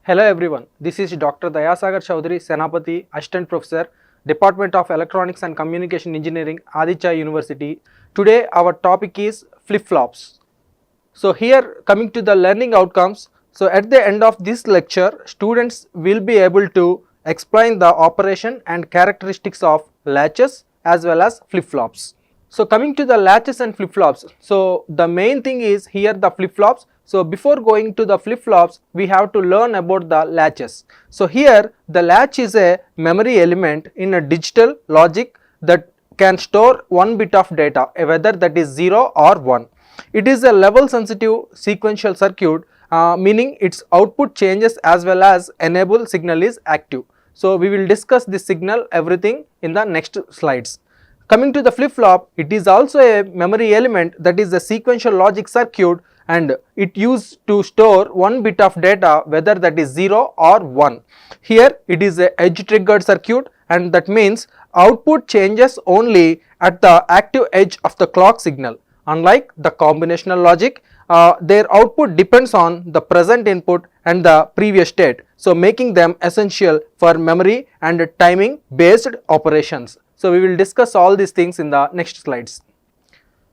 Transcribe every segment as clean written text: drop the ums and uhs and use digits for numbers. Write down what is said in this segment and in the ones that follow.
Hello everyone, this is Dr. Daya Sagar Chowdary, Senapati, Assistant Professor, Department of Electronics and Communication Engineering, Aditya University. Today our topic is flip-flops. So here coming to the learning outcomes, so at the end of this lecture, students will be able to explain the operation and characteristics of latches as well as flip-flops. So coming to the latches and flip-flops, so the main thing is here the flip-flops. So before going to the flip-flops, we have to learn about the latches. So here the latch is a memory element in a digital logic that can store one bit of data, whether that is 0 or 1. It is a level sensitive sequential circuit, meaning its output changes as well as enable signal is active. So we will discuss this signal everything in the next slides. Coming to the flip-flop, it is also a memory element that is a sequential logic circuit, and it used to store one bit of data, whether that is 0 or 1. Here it is a edge triggered circuit, and that means output changes only at the active edge of the clock signal. Unlike the combinational logic, their output depends on the present input and the previous state, so making them essential for memory and timing based operations. So we will discuss all these things in the next slides.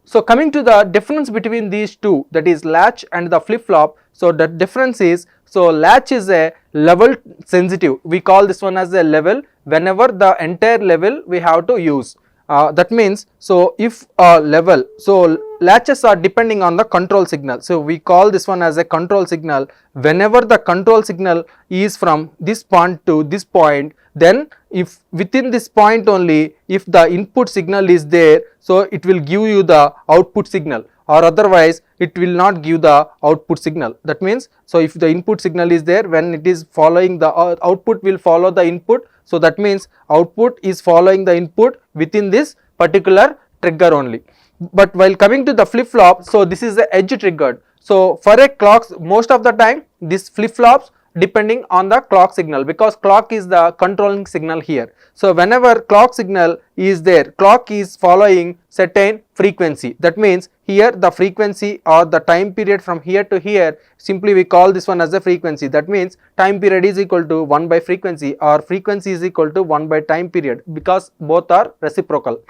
So coming to the difference between these two, that is latch and the flip-flop. So the difference is, so latch is a level sensitive, we call this one as a level. Whenever the entire level we have to use, that means, so if a level, so latches are depending on the control signal, so we call this one as a control signal. Whenever the control signal is from this point to this point, then if within this point only, if the input signal is there, so it will give you the output signal, or otherwise it will not give the output signal. That means, so if the input signal is there, when it is following the output will follow the input. So that means output is following the input within this particular trigger only. But while coming to the flip-flop, so this is the edge triggered. So for a clock, most of the time this flip-flops depending on the clock signal, because clock is the controlling signal here. So whenever clock signal is there, clock is following certain frequency. That means here the frequency or the time period from here to here, simply we call this one as a frequency. That means time period is equal to 1 by frequency, or frequency is equal to 1 by time period, because both are reciprocal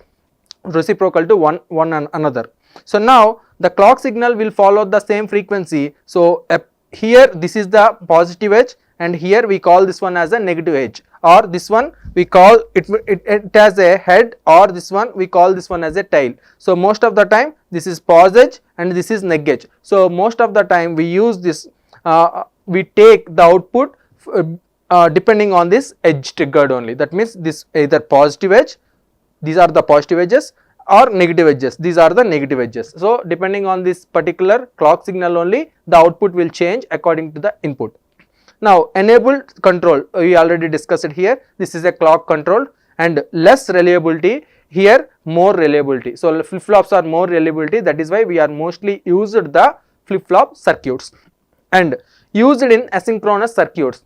to one another. So now the clock signal will follow the same frequency. So here this is the positive edge, and here we call this one as a negative edge, or this one we call it as a head, or this one we call this one as a tail. So most of the time this is pos edge and this is neg edge. So most of the time we use this, we take the output depending on this edge triggered only. That means this either positive edge, these are the positive edges, or negative edges, these are the negative edges. So depending on this particular clock signal only, the output will change according to the input. Now enabled control, we already discussed it here. This is a clock control, and less reliability, here more reliability. So flip-flops are more reliability, that is why we are mostly used the flip-flop circuits. And used in asynchronous circuits.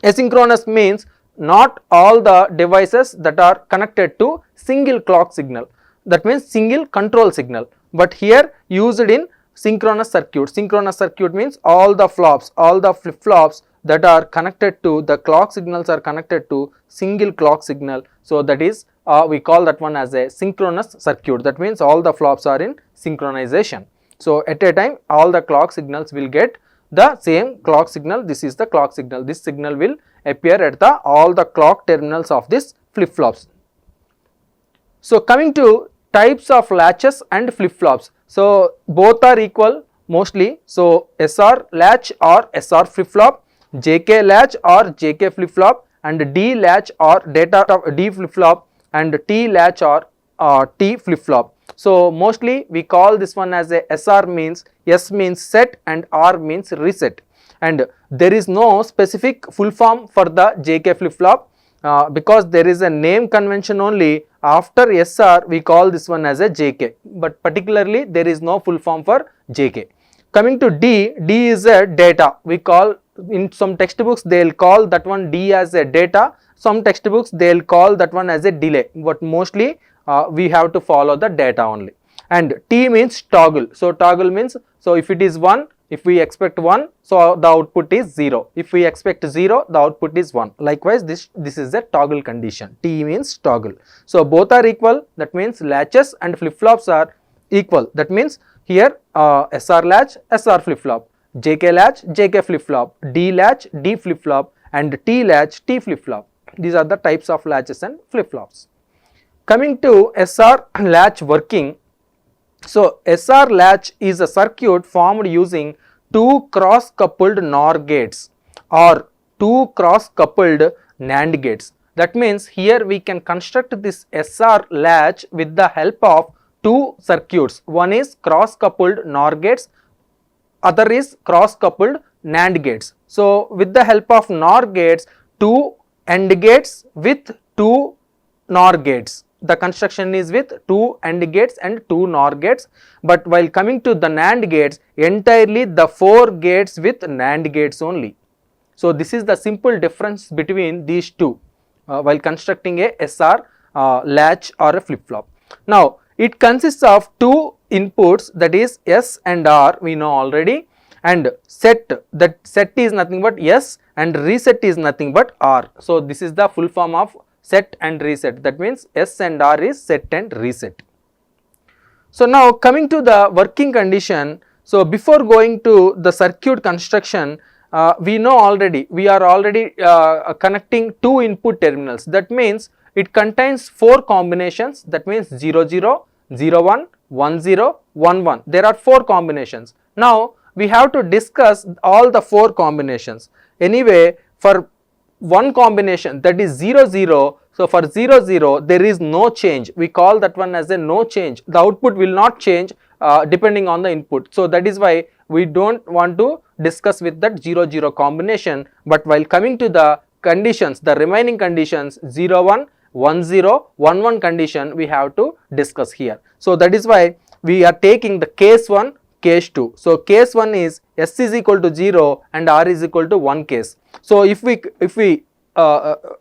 Asynchronous means not all the devices that are connected to single clock signal, that means single control signal, but here used in synchronous circuit. Synchronous circuit means all the flops, all the flip-flops that are connected to the clock signals are connected to single clock signal. So that is we call that one as a synchronous circuit. That means all the flops are in synchronization. So at a time all the clock signals will get the same clock signal. This is the clock signal. This signal will appear at the all the clock terminals of this flip-flops. So coming to types of latches and flip-flops. So both are equal mostly. So SR latch or SR flip-flop, JK latch or JK flip-flop, and D latch or data of D flip-flop, and T latch or T flip-flop. So mostly we call this one as a SR, means S means set and R means reset, and there is no specific full form for the JK flip-flop, because there is a name convention only. After SR we call this one as a JK, but particularly there is no full form for JK. Coming to D, D is a data. We call, in some textbooks they will call that one D as a data, some textbooks they will call that one as a delay, but mostly we have to follow the data only. And T means toggle. So toggle means, so if it is 1, If we expect 1, so the output is 0. If we expect 0, the output is 1. Likewise, this is a toggle condition. T means toggle. So both are equal. That means latches and flip-flops are equal. That means here SR latch, SR flip-flop, JK latch, JK flip-flop, D latch, D flip-flop, and T latch, T flip-flop. These are the types of latches and flip-flops. Coming to SR latch working. So SR latch is a circuit formed using two cross-coupled NOR gates or two cross-coupled NAND gates. That means here we can construct this SR latch with the help of two circuits. One is cross-coupled NOR gates, other is cross-coupled NAND gates. So with the help of NOR gates, two AND gates with two NOR gates. The construction is with two AND gates and two NOR gates, but while coming to the NAND gates, entirely the 4 gates with NAND gates only. So this is the simple difference between these two while constructing a SR latch or a flip-flop. Now it consists of two inputs, that is S and R, we know already, and set, that set is nothing but S and reset is nothing but R. So this is the full form of set and reset. That means S and R is set and reset. So now coming to the working condition. So before going to the circuit construction, we know already, we are already connecting two input terminals. That means it contains 4 combinations. That means 0 0, 0 1, 1 0, 1 1. There are 4 combinations. Now we have to discuss all the 4 combinations. Anyway, for one combination, that is 0 0, so for 0 0 there is no change. We call that one as a no change. The output will not change depending on the input. So that is why we don't want to discuss with that 0 0 combination. But while coming to the conditions, the remaining conditions 0 1, 1 0, 1 1 condition, we have to discuss here. So that is why we are taking the case 1, case 2. So case 1 is S is equal to 0 and R is equal to 1 case. So if we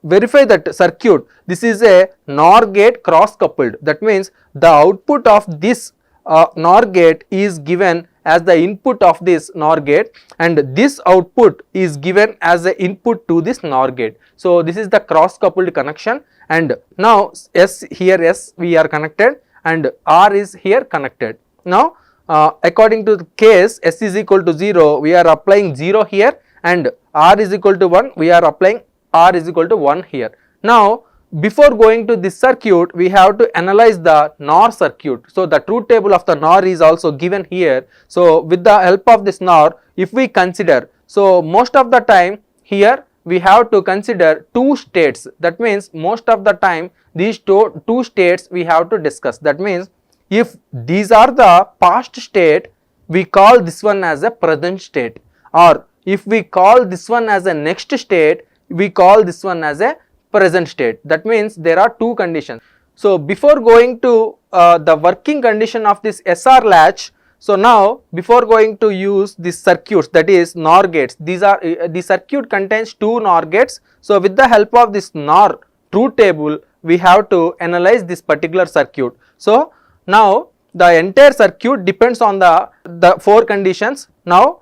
verify that circuit, this is a NOR gate cross coupled. That means the output of this NOR gate is given as the input of this NOR gate, and this output is given as the input to this NOR gate. So this is the cross coupled connection, and now S here S we are connected and R is here connected. Now according to the case S is equal to 0, we are applying 0 here, and R is equal to 1, we are applying R is equal to 1 here. Now before going to this circuit, we have to analyze the NOR circuit. So the truth table of the NOR is also given here. So with the help of this NOR, if we consider, so most of the time here we have to consider 2 states. That means most of the time these two states we have to discuss. That means if these are the past state, we call this one as a present state, or if we call this one as a next state, we call this one as a present state. That means there are 2 conditions. So before going to the working condition of this SR latch, so now before going to use these circuits, that is NOR gates, these are the circuit contains 2 NOR gates. So with the help of this NOR truth table, we have to analyze this particular circuit. So now the entire circuit depends on the 4 conditions. Now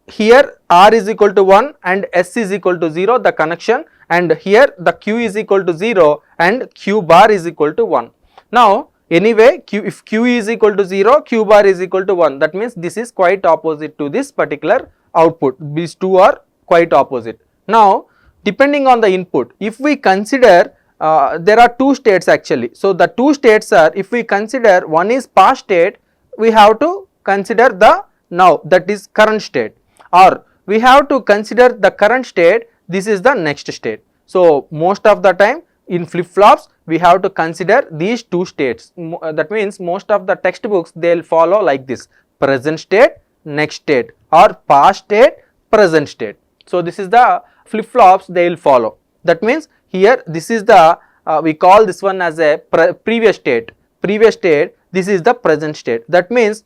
here R is equal to 1 and S is equal to 0, the connection, and here the Q is equal to 0 and Q bar is equal to 1. Now anyway, if Q is equal to 0, Q bar is equal to 1, that means this is quite opposite to this particular output. These 2 are quite opposite. Now depending on the input, if we consider there are 2 states actually. So the 2 states are, if we consider one is past state, we have to consider the now, that is current state, or we have to consider the current state, this is the next state. So most of the time in flip-flops we have to consider these 2 states. That means most of the textbooks they will follow like this: present state, next state, or past state, present state. So this is the flip-flops they will follow. That means here this is the we call this one as a previous state, this is the present state. That means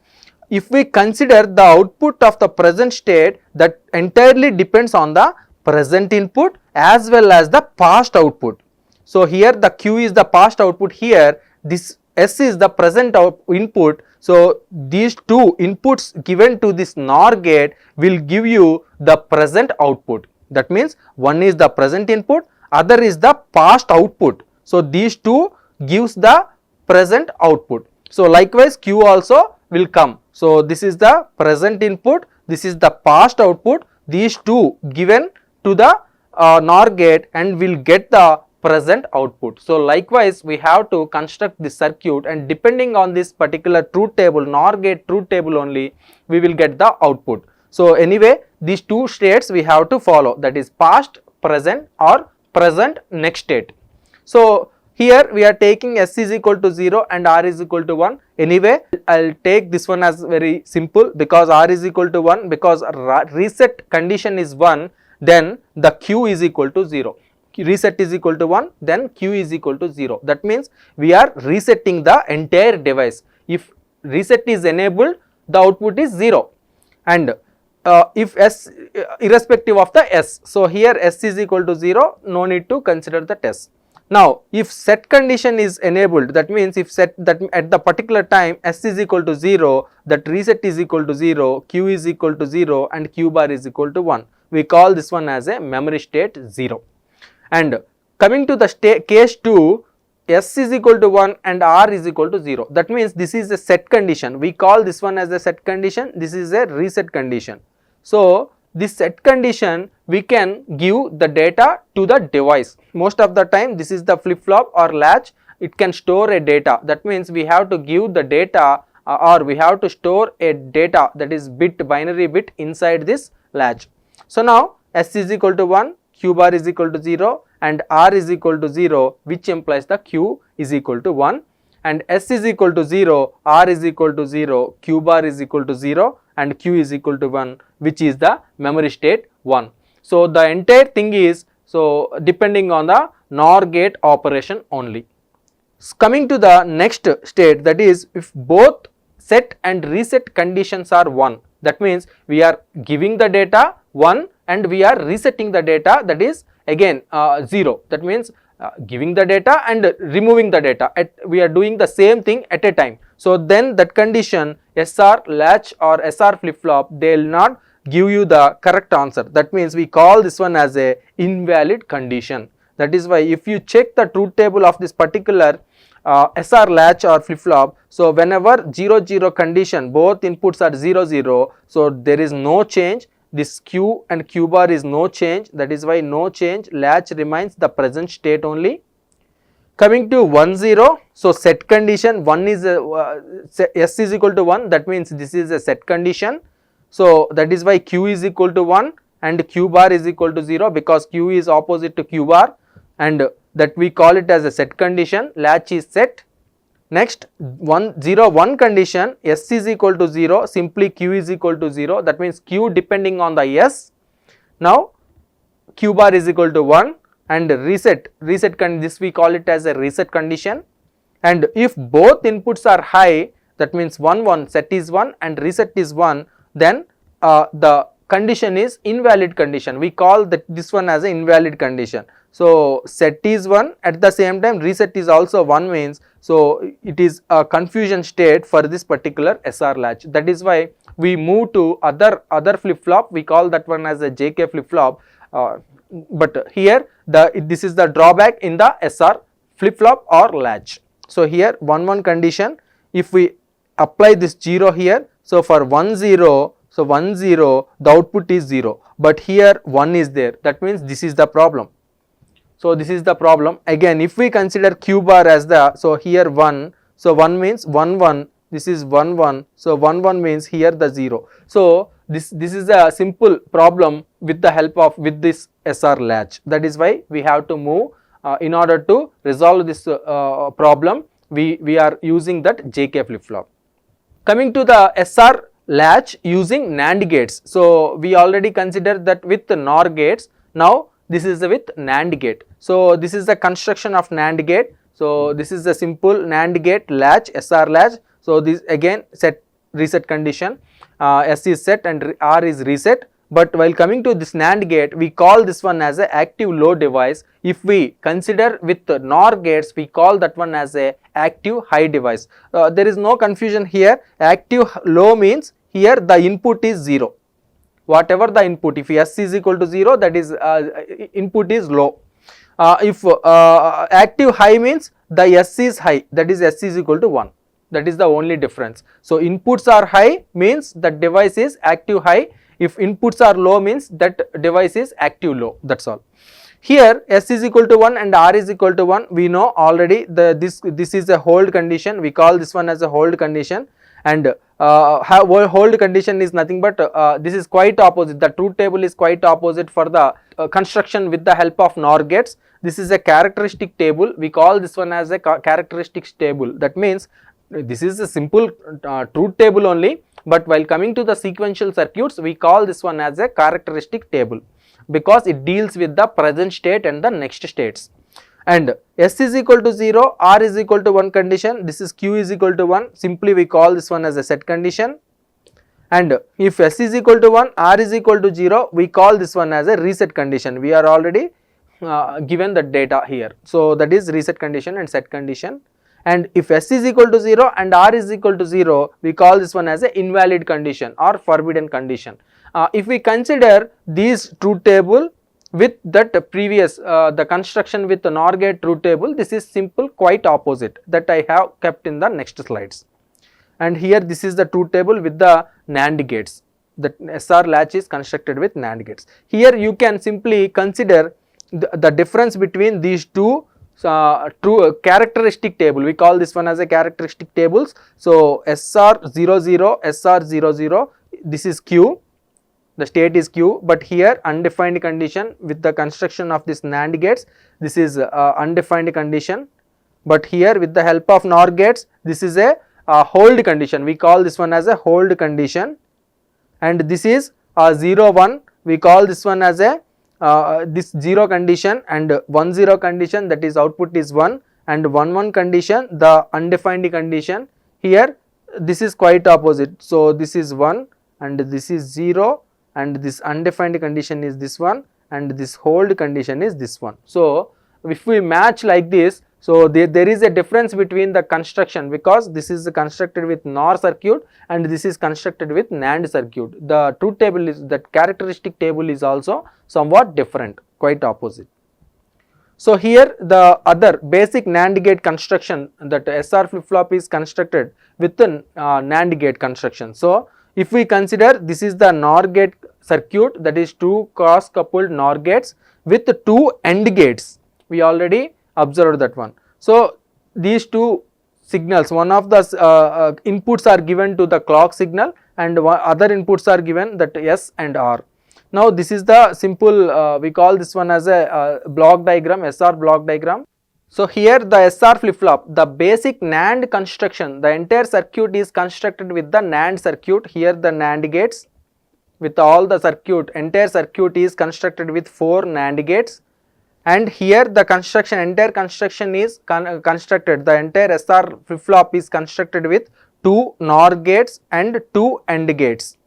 if we consider the output of the present state, that entirely depends on the present input as well as the past output. So here the Q is the past output, here this S is the present input. So these two inputs given to this NOR gate will give you the present output. That means one is the present input, other is the past output. So these two gives the present output. So likewise Q also will come. So this is the present input, this is the past output, these two given to the NOR gate and will get the present output. So likewise we have to construct this circuit, and depending on this particular truth table, NOR gate truth table only, we will get the output. So anyway, these two states we have to follow, that is past, present or present next state. So here we are taking S is equal to 0 and R is equal to 1. Anyway, I will take this one as very simple, because R is equal to 1, because reset condition is 1, then the Q is equal to 0. Reset is equal to 1, then Q is equal to 0. That means we are resetting the entire device. If reset is enabled, the output is 0, and if S, irrespective of the S. So here S is equal to 0, no need to consider the S. Now if set condition is enabled, that means if set that at the particular time S is equal to 0, that reset is equal to 0, Q is equal to 0 and Q bar is equal to 1. We call this one as a memory state 0. And coming to the case 2, S is equal to 1 and R is equal to 0. That means this is a set condition. We call this one as a set condition, this is a reset condition. So this set condition we can give the data to the device. Most of the time this is the flip-flop or latch, it can store a data. That means we have to give the data or we have to store a data, that is binary bit inside this latch. So now S is equal to 1, Q bar is equal to 0 and R is equal to 0, which implies the Q is equal to 1, and S is equal to 0, R is equal to 0, Q bar is equal to 0 and Q is equal to 1, which is the memory state 1. So the entire thing is depending on the NOR gate operation only. Coming to the next state, that is if both set and reset conditions are 1, that means we are giving the data 1 and we are resetting the data, that is again 0. That means giving the data and removing the data, we are doing the same thing at a time. So then that condition, SR latch or SR flip flop, they will not give you the correct answer. That means we call this one as a invalid condition. That is why if you check the truth table of this particular SR latch or flip flop, so whenever 0 0 condition, both inputs are 0 0, so there is no change, this Q and Q bar is no change, that is why no change, latch remains the present state only. Coming to 1 0, so set condition, 1 is S is equal to 1, that means this is a set condition. So that is why Q is equal to 1 and Q bar is equal to 0, because Q is opposite to Q bar, and that we call it as a set condition, latch is set. Next 1 0 1 condition, S is equal to 0, simply Q is equal to 0, that means Q depending on the S. Now Q bar is equal to 1 and reset this we call it as a reset condition. And if both inputs are high, that means 1 1, set is 1 and reset is 1, then the condition is invalid condition. We call this one as an invalid condition. So set is 1, at the same time reset is also 1 means, so it is a confusion state for this particular SR latch. That is why we move to other flip flop, we call that one as a JK flip flop, but here this is the drawback in the SR flip flop or latch. So here 1 1 condition, if we apply this 0 here, so for 1 0, so 1 0 the output is 0, but here 1 is there, that means this is the problem. So this is the problem. Again if we consider Q bar as the, so here 1, so 1 means 1 1, this is 1 1, so 1 1 means here the 0. So this is a simple problem with the help of this SR latch. That is why we have to move in order to resolve this problem, we are using that JK flip flop. Coming to the SR latch using NAND gates. So we already considered that with the NOR gates. Now this is with NAND gate. So this is the construction of NAND gate. So this is a simple NAND gate latch, SR latch. So this again set reset condition, S is set and R is reset. But while coming to this NAND gate, we call this one as a active low device. If we consider with the NOR gates, we call that one as a active high device. There is no confusion here. Active low means here the input is 0. Whatever the input, if S is equal to 0, that is input is low. If active high means the S is high, that is S is equal to 1. That is the only difference. So inputs are high means that device is active high. If inputs are low means that device is active low. That's all. Here S is equal to 1 and R is equal to 1. We know already this is a hold condition. We call this one as a hold condition, and hold condition is nothing but this is quite opposite. The truth table is quite opposite for the construction with the help of NOR gates. This is a characteristic table. We call this one as a characteristics table. That means this is a simple truth table only, but while coming to the sequential circuits, we call this one as a characteristic table because it deals with the present state and the next states. And S is equal to 0, R is equal to 1 condition, this is Q is equal to 1, simply we call this one as a set condition. And if S is equal to 1, R is equal to 0, we call this one as a reset condition. We are already given the data here. So that is reset condition and set condition. And if S is equal to 0 and R is equal to 0, we call this one as a invalid condition or forbidden condition. If we consider these truth table with that previous the construction with the NOR gate truth table, this is simple quite opposite that I have kept in the next slides. And here this is the truth table with the NAND gates. The SR latch is constructed with NAND gates. Here you can simply consider the difference between these two true characteristic table. We call this one as a characteristic tables. So SR00, SR00, this is Q, the state is Q, but here undefined condition with the construction of this NAND gates, this is undefined condition, but here with the help of NOR gates, this is a hold condition. We call this one as a hold condition, and this is 0 1, we call this one as a this 0 condition, and 1 0 condition, that is output is 1, and 1 1 condition, the undefined condition. Here this is quite opposite. So this is 1 and this is 0, and this undefined condition is this one, and this hold condition is this one. So if we match like this, so there is a difference between the construction because this is constructed with NOR circuit and this is constructed with NAND circuit. The truth table is, that characteristic table is also somewhat different, quite opposite. So here the other basic NAND gate construction, that SR flip flop is constructed with the NAND gate construction. So if we consider this is the NOR gate circuit, that is two cross coupled NOR gates with two AND gates. We already observed that one. So these two signals, one of the inputs are given to the clock signal and other inputs are given, that S and R. Now this is the simple we call this one as a block diagram, SR block diagram. So here the SR flip flop, the basic NAND construction, the entire circuit is constructed with the NAND circuit. Here the NAND gates with all the circuit, entire circuit is constructed with 4 NAND gates, and here the construction, entire construction is constructed, the entire SR flip flop is constructed with 2 NOR gates and 2 AND gates.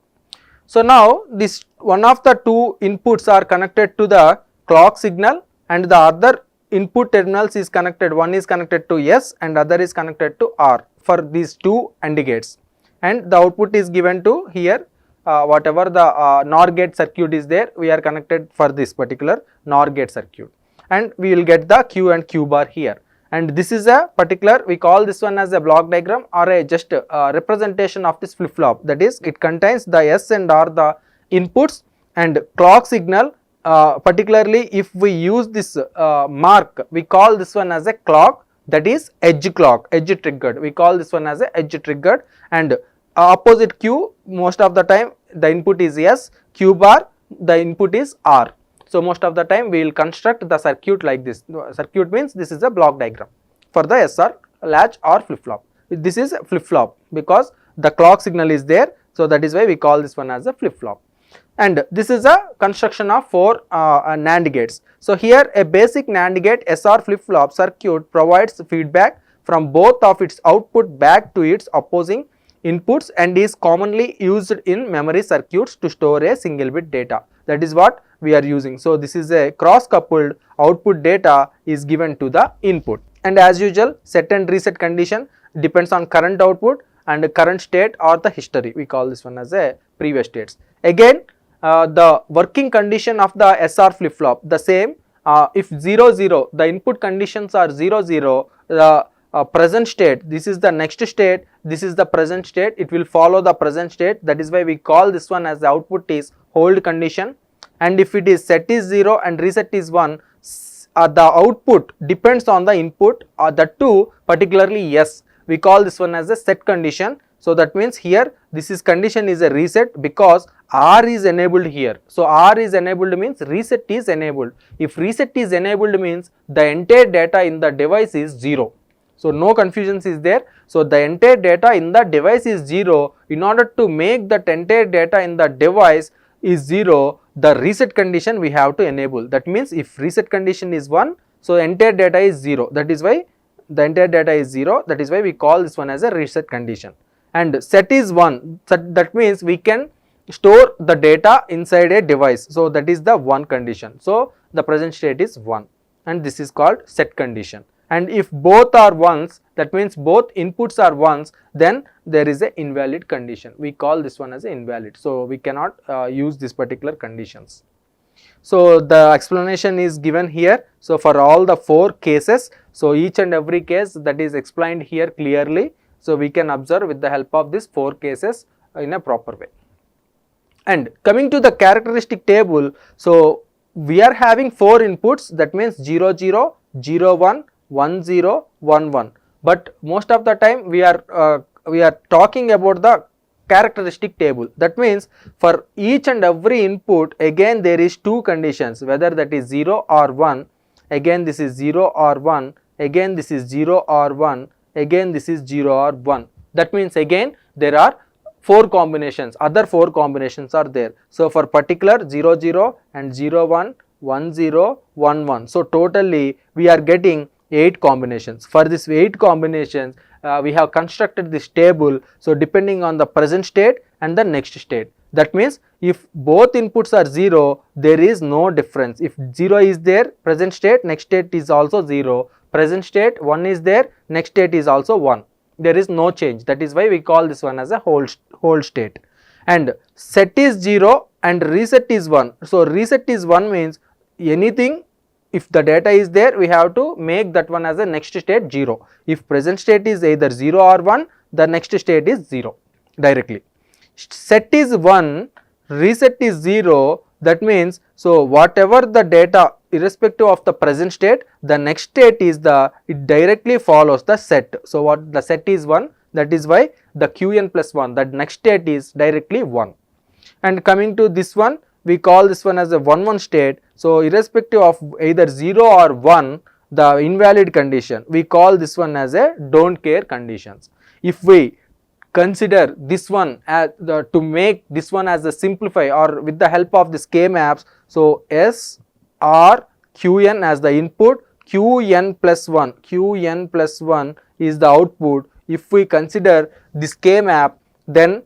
So now this one of the 2 inputs are connected to the clock signal and the other input terminals is connected, one is connected to S and other is connected to R for these 2 AND gates, and the output is given to here whatever the NOR gate circuit is there, we are connected for this particular NOR gate circuit, and we will get the Q and Q bar here. And this is a particular, we call this one as a block diagram or a just representation of this flip flop, that is it contains the S and R the inputs and clock signal. Particularly if we use this mark, we call this one as a clock, that is edge clock, edge triggered, we call this one as a edge triggered, and opposite Q, most of the time the input is S, Q bar the input is R. So most of the time we will construct the circuit like this. Circuit means this is a block diagram for the SR latch or flip flop. This is a flip flop because the clock signal is there, so that is why we call this one as a flip flop. And this is a construction of 4 NAND gates. So here a basic NAND gate SR flip flop circuit provides feedback from both of its output back to its opposing inputs and is commonly used in memory circuits to store a single bit data. That is what we are using. So this is a cross coupled output data is given to the input, and as usual set and reset condition depends on current output and current state or the history. We call this one as a previous states. Again the working condition of the SR flip flop the same. If 0 0 the input conditions are 0 0, the present state, this is the next state, this is the present state, it will follow the present state. That is why we call this one as the output is hold condition. And if it is set is 0 and reset is 1, the output depends on the input or the two, particularly yes, we call this one as a set condition. So that means here this is condition is a reset because R is enabled here. So R is enabled means reset is enabled. If reset is enabled means the entire data in the device is 0. So no confusions is there. So the entire data in the device is 0. In order to make that entire data in the device is 0, the reset condition we have to enable. That means if reset condition is 1, so entire data is 0. That is why the entire data is 0. That is why we call this one as a reset condition. And set is 1, that means we can store the data inside a device. So that is the 1 condition. So the present state is 1 and this is called set condition. And if both are ones, that means both inputs are ones, then there is a invalid condition. We call this one as a invalid. So we cannot use this particular conditions. So the explanation is given here. So for all the 4 cases, so each and every case that is explained here clearly. So we can observe with the help of these 4 cases in a proper way. And coming to the characteristic table, so we are having 4 inputs, that means 0 0, 0 1, 1 0, 1 1. But most of the time we are talking about the characteristic table. That means for each and every input again there is 2 conditions, whether that is 0 or 1, again this is 0 or 1, again this is 0 or 1, again this is 0 or 1. That means again there are 4 combinations, other 4 combinations are there. So for particular 0 0 and 0 1, 1 0, 1 1. So totally we are getting 8 combinations. For this 8 combinations we have constructed this table. So depending on the present state and the next state. That means if both inputs are 0, there is no difference. If 0 is there, present state, next state is also 0. Present state 1 is there, next state is also 1. There is no change. That is why we call this one as a hold state. And set is 0 and reset is 1. So reset is 1 means anything, if the data is there, we have to make that one as a next state 0. If present state is either 0 or 1, the next state is 0 directly. Set is 1, reset is 0. That means, so whatever the data irrespective of the present state, the next state is it directly follows the set. So what the set is 1, that is why the Qn plus 1, that next state is directly 1. And coming to this one, we call this one as a 1 1 state. So irrespective of either 0 or 1, the invalid condition, we call this one as a don't care conditions. If we consider this one as to make this one as a simplify or with the help of this K maps, so S R Qn as the input, Qn plus 1 is the output. If we consider this K map, then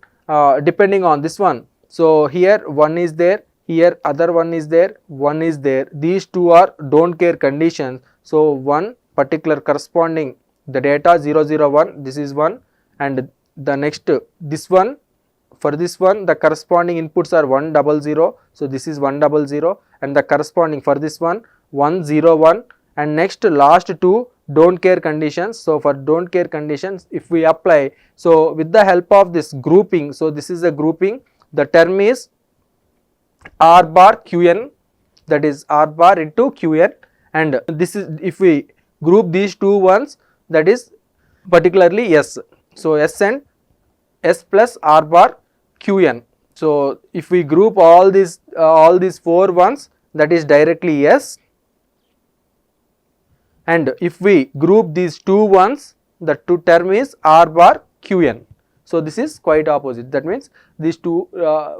depending on this one, so here 1 is there, here other one is there, 1 is there, these two are don't care conditions. So one particular corresponding the data 0 0 1, this is 1, and the next this one, for this one the corresponding inputs are 1 0 0, so this is 1 0 0, and the corresponding for this one 1 0 1, and next last two don't care conditions. So for don't care conditions, if we apply, so with the help of this grouping, so this is a grouping, the term is R bar Qn, that is R bar into Qn, and this is if we group these two ones, that is particularly S. So S and S plus R bar Qn. So if we group all these 4 ones, that is directly S, and if we group these 2 ones, the two term is R bar Qn. So this is quite opposite. That means these two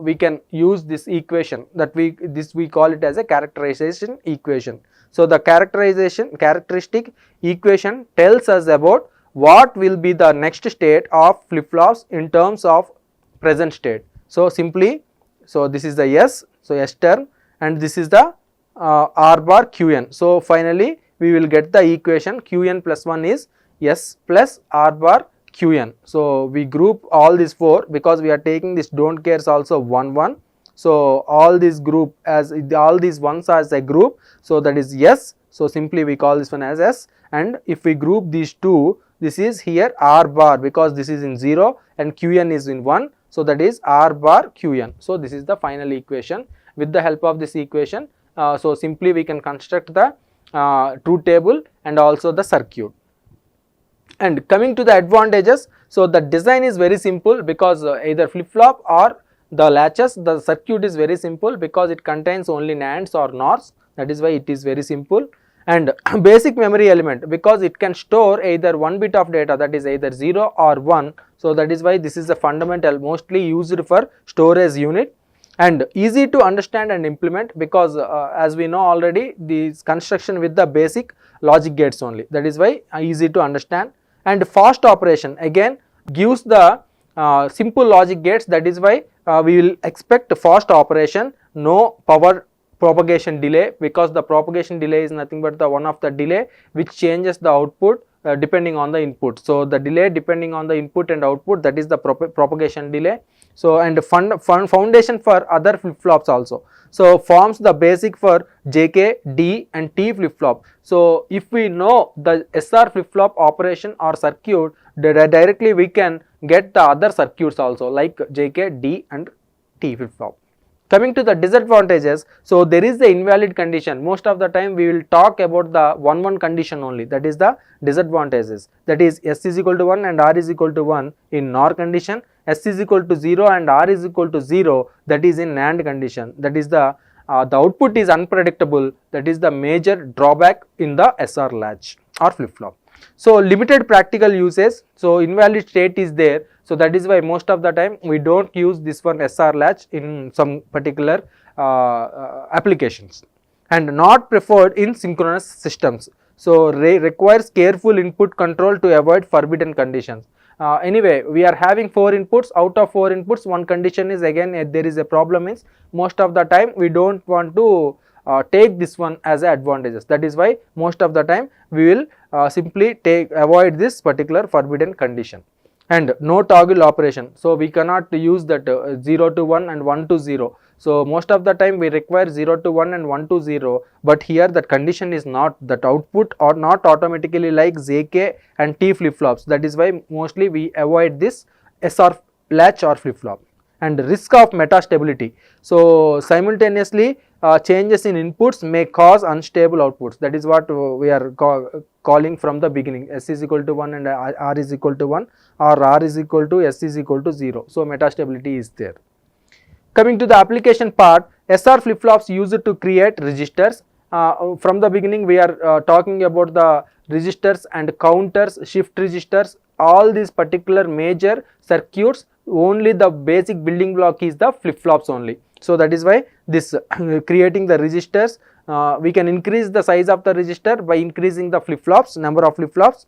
we can use this equation that we call it as a characterization equation. So the characteristic equation tells us about what will be the next state of flip-flops in terms of present state. So simply, so this is the S, so S term, and this is the R bar Qn. So finally we will get the equation Qn plus 1 is S plus R bar Qn. So we group all these 4 because we are taking this don't cares also 1 1. So all this group as all these ones as a group, so that is S. So simply we call this one as S, and if we group these 2, this is here R bar because this is in 0 and Qn is in 1. So that is R bar Qn. So this is the final equation. With the help of this equation, so simply we can construct the truth table and also the circuit. And coming to the advantages, so the design is very simple because either flip-flop or the latches, the circuit is very simple because it contains only NANDs or NORs, that is why it is very simple. And basic memory element because it can store either 1 bit of data, that is either 0 or 1. So that is why this is a fundamental mostly used for storage unit, and easy to understand and implement because as we know already this construction with the basic logic gates only, that is why easy to understand. And fast operation again gives the simple logic gates, that is why we will expect fast operation, no power propagation delay because the propagation delay is nothing but the one of the delay which changes the output depending on the input. So the delay depending on the input and output, that is the propagation delay. So and foundation for other flip-flops also. So forms the basic for JK, D and T flip-flop. So if we know the SR flip-flop operation or circuit, directly we can get the other circuits also like JK, D and T flip-flop. Coming to the disadvantages, so there is the invalid condition. Most of the time we will talk about the 1 1 condition only, that is the disadvantages, that is S is equal to 1 and R is equal to 1 in NOR condition, S is equal to 0 and R is equal to 0, that is in NAND condition, that is the output is unpredictable, that is the major drawback in the SR latch or flip-flop. So limited practical uses, so invalid state is there, so that is why most of the time we don't use this one SR latch in some particular applications, and not preferred in synchronous systems. So requires careful input control to avoid forbidden conditions. Anyway, we are having 4 inputs, out of 4 inputs one condition is again there is a problem is most of the time we don't want to take this one as advantages, that is why most of the time we will simply avoid this particular forbidden condition. And no toggle operation, so we cannot use that 0 to 1 and 1 to 0. So most of the time we require 0 to 1 and 1 to 0, but here that condition is not, that output or not automatically like JK and T flip-flops, that is why mostly we avoid this SR latch or flip-flop. And risk of metastability, so simultaneously changes in inputs may cause unstable outputs, that is what we are calling from the beginning, S is equal to 1 and R is equal to 1 or R is equal to S is equal to 0. So metastability is there. Coming to the application part, SR flip-flops used to create registers. From the beginning we are talking about the registers and counters, shift registers, all these particular major circuits, only the basic building block is the flip-flops only. So that is why this creating the registers, we can increase the size of the register by increasing the flip-flops, number of flip-flops.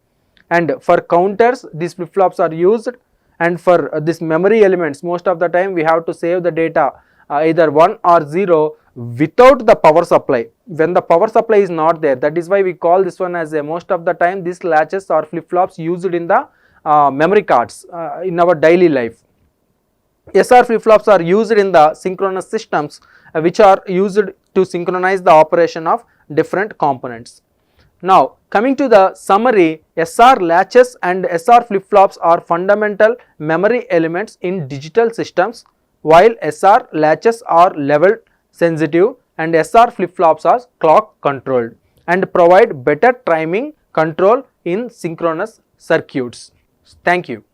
And for counters these flip-flops are used, and for this memory elements most of the time we have to save the data either 1 or 0 without the power supply, when the power supply is not there, that is why we call this one as a most of the time these latches or flip-flops used in the memory cards in our daily life. SR flip-flops are used in the synchronous systems which are used to synchronize the operation of different components. Now coming to the summary, SR latches and SR flip-flops are fundamental memory elements in digital systems, while SR latches are level sensitive and SR flip-flops are clock controlled and provide better timing control in synchronous circuits. Thank you.